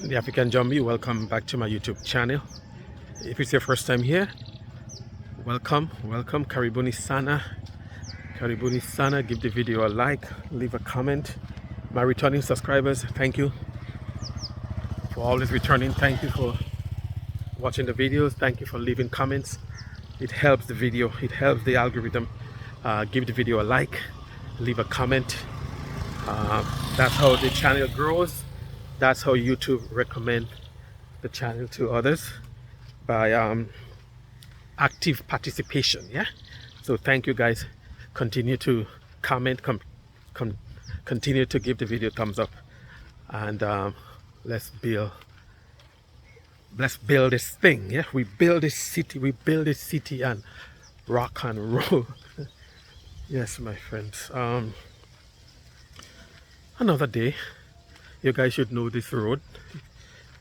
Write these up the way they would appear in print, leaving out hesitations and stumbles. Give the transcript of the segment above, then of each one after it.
The African Zombie, welcome back to my YouTube channel. If it's your first time here, welcome. Karibuni sana. Give the video a like, leave a comment. My returning subscribers, thank you for always returning. Thank you for watching the videos. Thank you for leaving comments. It helps the video, it helps the algorithm. Give the video a like, leave a comment. That's how the channel grows. That's how YouTube recommend the channel to others, by active participation. Yeah, so thank you guys. Continue to comment, continue to give the video thumbs up, and let's build this thing. Yeah, we build this city and rock and roll. Yes, my friends. Another day. You guys should know this road.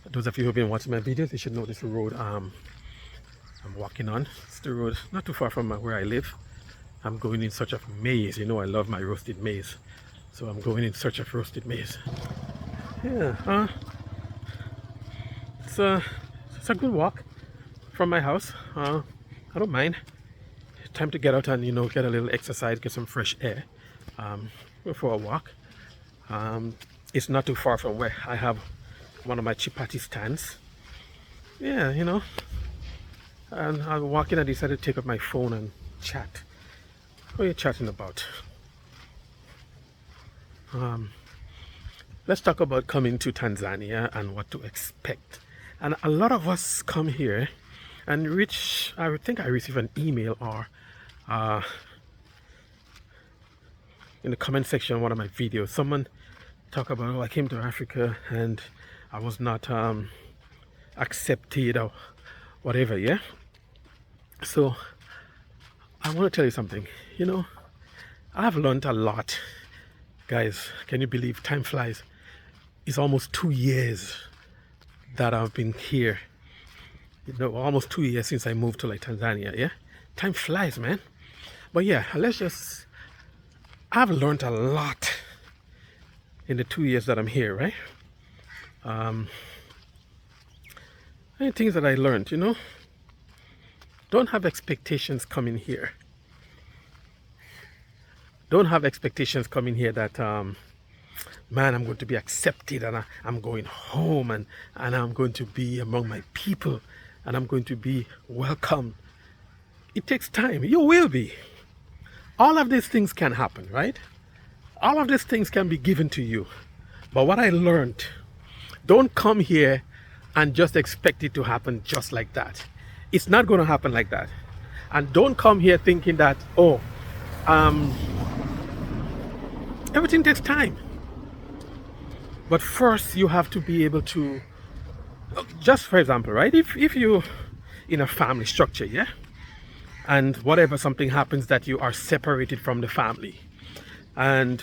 Those of you who have been watching my videos, you should know this road I'm walking on. It's the road not too far from where I live. I'm going in search of maize. You know I love my roasted maize, so I'm going in search of roasted maize. Yeah, it's a good walk from my house. I don't mind. Time to get out and get a little exercise, get some fresh air. Go for a walk. It's not too far from where I have one of my chapati stands. Yeah, and I was walking, I decided to take up my phone and chat. What are you chatting about? Let's talk about coming to Tanzania and what to expect. And a lot of us come here and I think I received an email or in the comment section of one of my videos, someone talk about, oh, I came to Africa and I was not accepted or whatever. Yeah, so I want to tell you something. I've learned a lot, guys. Can you believe time flies? It's almost 2 years that I've been here. Almost 2 years since I moved to Tanzania. Yeah, time flies, man. But yeah, I've learned a lot in the 2 years that I'm here, right? Any things that I learned, don't have expectations coming here. Don't have expectations coming here that, man, I'm going to be accepted and I'm going home and I'm going to be among my people and I'm going to be welcome. It takes time. You will be. All of these things can happen, right? All of these things can be given to you. But what I learned, don't come here and just expect it to happen just like that. It's not going to happen like that. And don't come here thinking that, everything takes time. But first you have to be able to, just for example, right? If you in a family structure, yeah? And whatever something happens that you are separated from the family. And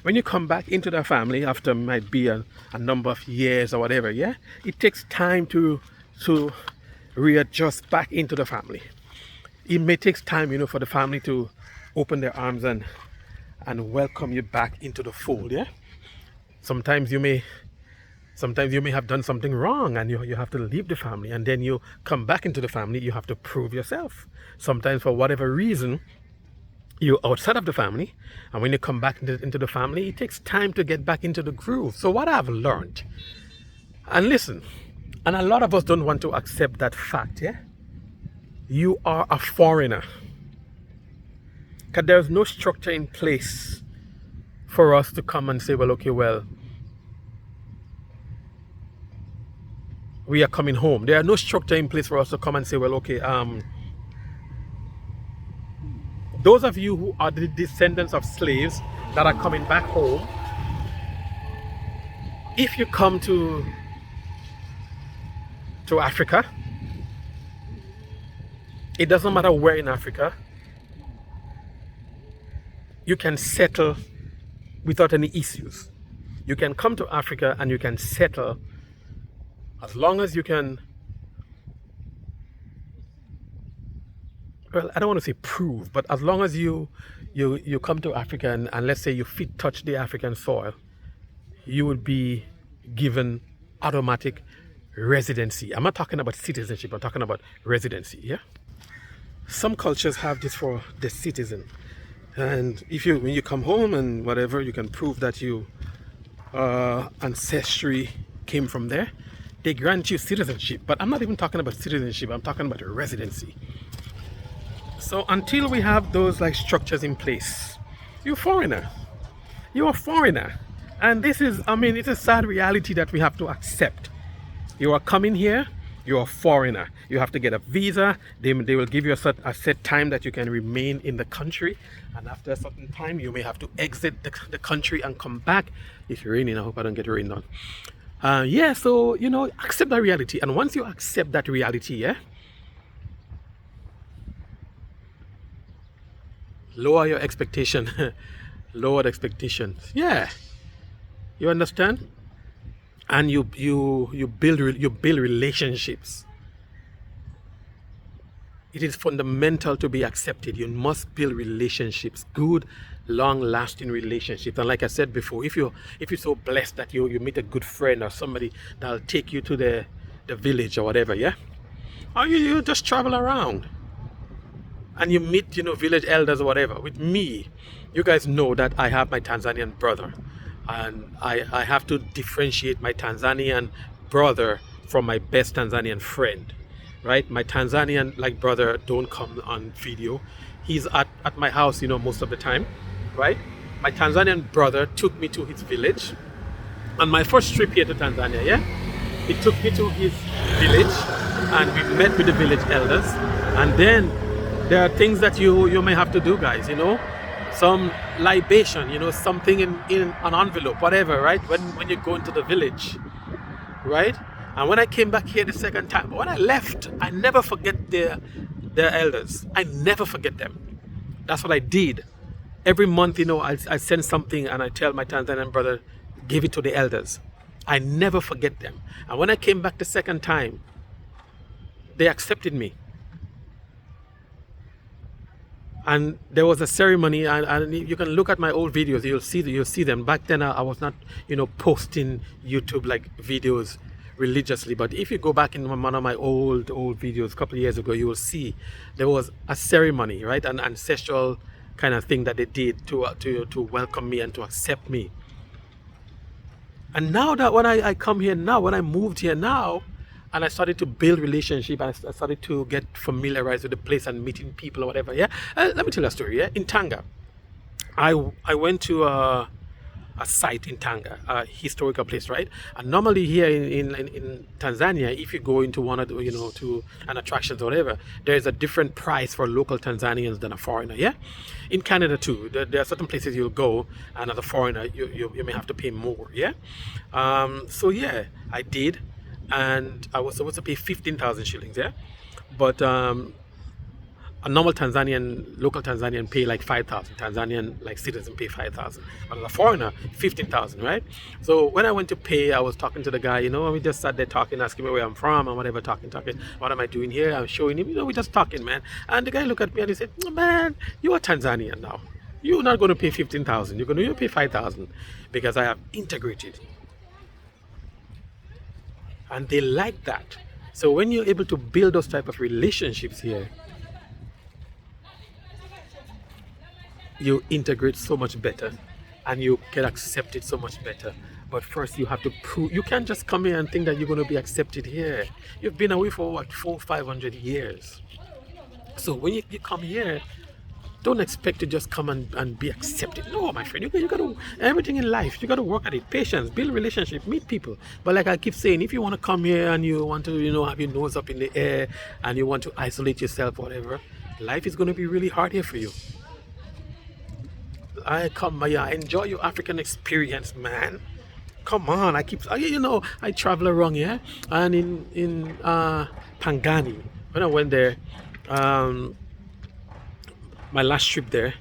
when you come back into the family after might be a number of years or whatever, yeah, it takes time to readjust back into the family. It may take time, for the family to open their arms and welcome you back into the fold, yeah. Sometimes you may have done something wrong and you have to leave the family, and then you come back into the family. You have to prove yourself. Sometimes for whatever reason you're outside of the family, and when you come back into the family, it takes time to get back into the groove. So what I've learned, and listen, and a lot of us don't want to accept that fact, yeah, you are a foreigner, because there's no structure in place for us to come and say, well, okay, well, we are coming home. There are no structure in place for us to come and say, well, okay, those of you who are the descendants of slaves that are coming back home, if you come to Africa, it doesn't matter where in Africa, you can settle without any issues. You can come to Africa and you can settle as long as you can. Well, I don't want to say prove, but as long as you come to Africa and let's say your feet touch the African soil, you will be given automatic residency. I'm not talking about citizenship, I'm talking about residency, yeah? Some cultures have this for the citizen. And if you, when you come home and whatever, you can prove that you ancestry came from there, they grant you citizenship. But I'm not even talking about citizenship, I'm talking about residency. So until we have those like structures in place, you're a foreigner. You're a foreigner. And this is, I mean, it's a sad reality that we have to accept. You are coming here, you're a foreigner. You have to get a visa. They will give you a set time that you can remain in the country. And after a certain time, you may have to exit the country and come back. It's raining, I hope I don't get rained on. Yeah, so, you know, accept that reality. And once you accept that reality, yeah, lower your expectation. Lower the expectations. Yeah, you understand? And you build relationships. It is fundamental to be accepted. You must build relationships, good, long-lasting relationships. And like I said before, if you're so blessed that you meet a good friend or somebody that'll take you to the village or whatever, yeah, or you just travel around and you meet, you know, village elders or whatever. With me, you guys know that I have my Tanzanian brother, and I have to differentiate my Tanzanian brother from my best Tanzanian friend, right? My Tanzanian like brother don't come on video. He's at my house, you know, most of the time, right? My Tanzanian brother took me to his village on my first trip here to Tanzania, yeah? He took me to his village and we met with the village elders. And then there are things that you may have to do, guys, you know? Some libation, you know, something in an envelope, whatever, right? When you go into the village, right? And when I came back here the second time, when I left, I never forget their elders. I never forget them. That's what I did. Every month, you know, I send something and I tell my Tanzanian brother, give it to the elders. I never forget them. And when I came back the second time, they accepted me. And there was a ceremony, and you can look at my old videos, you'll see them. Back then I was not, you know, posting YouTube like videos religiously, but if you go back in one of my old videos a couple of years ago, you will see there was a ceremony, right? An ancestral kind of thing that they did to welcome me and to accept me. And now that when I come here now, when I moved here now, and I started to build relationship, I started to get familiarized with the place and meeting people or whatever, yeah? Let me tell you a story, yeah? In Tanga, I went to a site in Tanga, a historical place, right? And normally here in Tanzania, if you go into one of the, you know, to an attractions or whatever, there's a different price for local Tanzanians than a foreigner, yeah? In Canada too, there are certain places you'll go, and as a foreigner, you may have to pay more, yeah? So yeah, I did. And I was supposed to pay 15,000 shillings, yeah? But a normal local Tanzanian pay like 5,000. Tanzanian like citizen pay 5,000. But as a foreigner, 15,000, right? So when I went to pay, I was talking to the guy, you know, and we just sat there talking, asking me where I'm from and whatever, talking. What am I doing here? I'm showing him, you know, we just talking, man. And the guy looked at me and he said, man, you are Tanzanian now. You're not going to pay 15,000. You're going to pay 5,000 because I have integrated. And they like that. So when you're able to build those type of relationships here, you integrate so much better and you get accepted so much better. But first you have to prove, you can't just come here and think that you're going to be accepted here. You've been away for what, 400-500 years. So when you come here, don't expect to just come and be accepted. No, my friend, you got to, everything in life, you got to work at it. Patience, build relationship, meet people. But like I keep saying, if you want to come here and you want to, you know, have your nose up in the air and you want to isolate yourself, whatever, life is going to be really hard here for you. Enjoy your African experience, man. Come on, I travel around here, and in Pangani, when I went there, my last trip there,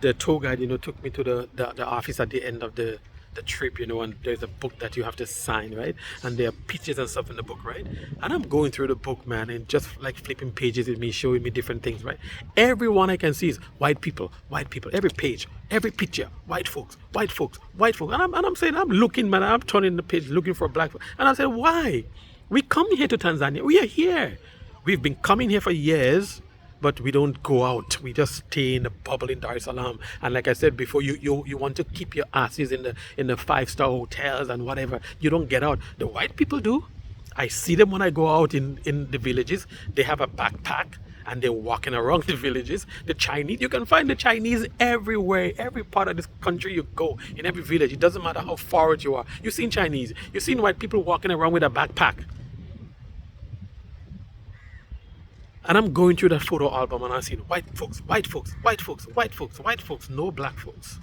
the tour guide, you know, took me to the office at the end of the the trip, you know, and there's a book that you have to sign, right? And there are pictures and stuff in the book, right? And I'm going through the book, man, and just like flipping pages with me, showing me different things, right? Everyone I can see is white people, white people. Every page, every picture, white folks, white folks, white folks. And I'm saying, I'm looking, man, I'm turning the page looking for black folks. And I said, why? We come here to Tanzania. We are here. We've been coming here for years, but we don't go out. We just stay in the bubble in Dar es Salaam. And like I said before, you want to keep your asses in the 5-star hotels and whatever. You don't get out. The white people do. I see them when I go out in the villages. They have a backpack and they're walking around the villages. The Chinese, you can find the Chinese everywhere, every part of this country you go, in every village. It doesn't matter how far out you are. You've seen Chinese. You've seen white people walking around with a backpack. And I'm going through that photo album and I'm seeing white folks, white folks, white folks, white folks, white folks, no black folks.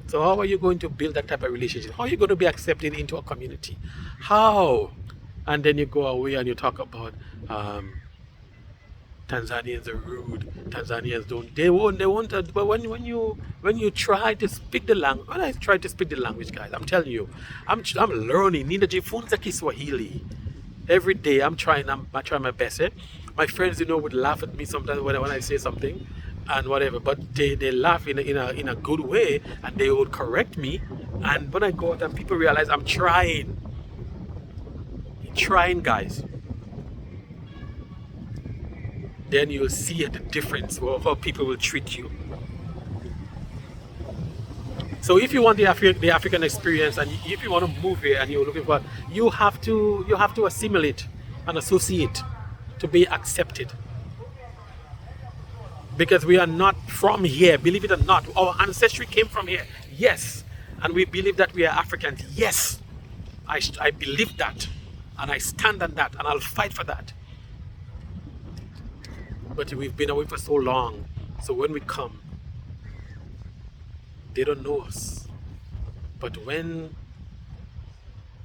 So how are you going to build that type of relationship? How are you going to be accepted into a community? How? And then you go away and you talk about Tanzanians are rude. Tanzanians they won't. But when you try to speak the language, when I try to speak the language, guys, I'm telling you, I'm learning. Ninajifunza Kiswahili. Every day I'm trying my best. My friends, you know, would laugh at me sometimes when I say something and whatever, but they laugh in a good way and they would correct me. And when I go out and people realize I'm trying, guys, then you'll see the difference of how people will treat you. So if you want the African experience, and if you want to move here and you're looking for, you have to assimilate and associate to be accepted. Because we are not from here, believe it or not. Our ancestry came from here, yes, and we believe that we are Africans, yes. I believe that, and I stand on that, and I'll fight for that. But we've been away for so long, so when we come, they don't know us. But when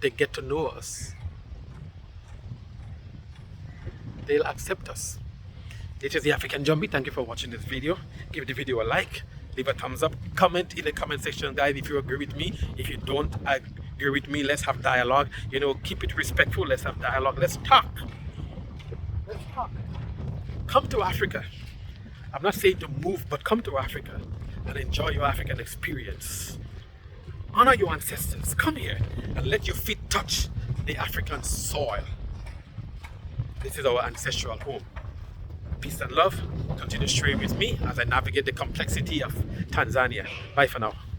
they get to know us, they'll accept us. This is the African Jumbie. Thank you for watching this video. Give the video a like, leave a thumbs up, comment in the comment section, guys, if you agree with me. If you don't agree with me, let's have dialogue. You know, keep it respectful. Let's have dialogue. Let's talk. Let's talk. Come to Africa. I'm not saying to move, but come to Africa and enjoy your African experience. Honor your ancestors. Come here and let your feet touch the African soil. This is our ancestral home. Peace and love. Continue sharing with me as I navigate the complexity of Tanzania. Bye for now.